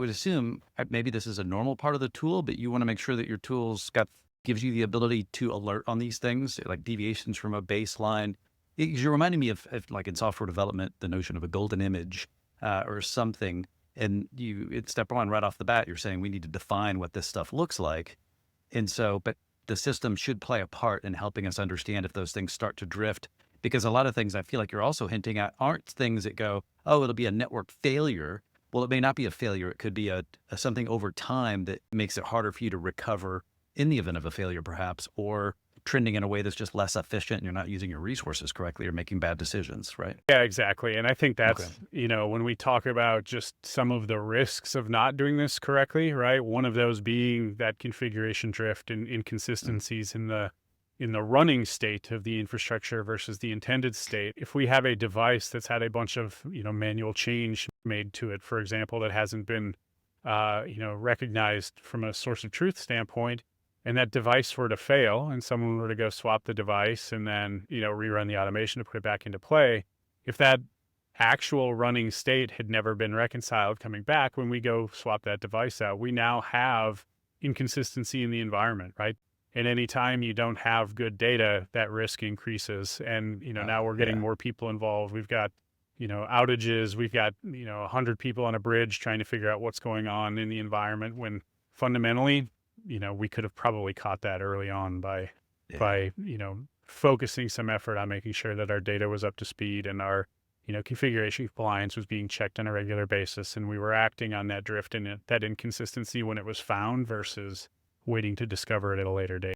would assume maybe this is a normal part of the tool, but you want to make sure that your gives you the ability to alert on these things, like deviations from a baseline. You're reminding me of like in software development, the notion of a golden image or something. And it's step one right off the bat. You're saying we need to define what this stuff looks like. And so, but the system should play a part in helping us understand if those things start to drift. Because a lot of things I feel like you're also hinting at aren't things that go, oh, it'll be a network failure. Well, it may not be a failure. It could be a something over time that makes it harder for you to recover in the event of a failure, perhaps, or trending in a way that's just less efficient and you're not using your resources correctly or making bad decisions, right? Yeah, exactly. And I think Okay. that's, when we talk about just some of the risks of not doing this correctly, right? One of those being that configuration drift and Mm. inconsistencies in the running state of the infrastructure versus the intended state. If we have a device that's had a bunch of, manual change made to it, for example, that hasn't been recognized from a source of truth standpoint, and that device were to fail and someone were to go swap the device and then, rerun the automation to put it back into play, if that actual running state had never been reconciled coming back, when we go swap that device out, we now have inconsistency in the environment, right? And anytime you don't have good data, that risk increases. And, now we're getting Yeah. more people involved. We've got, outages. We've got, 100 people on a bridge trying to figure out what's going on in the environment when fundamentally, we could have probably caught that early on Yeah. by, focusing some effort on making sure that our data was up to speed and our, configuration compliance was being checked on a regular basis. And we were acting on that drift and that inconsistency when it was found versus waiting to discover it at a later date.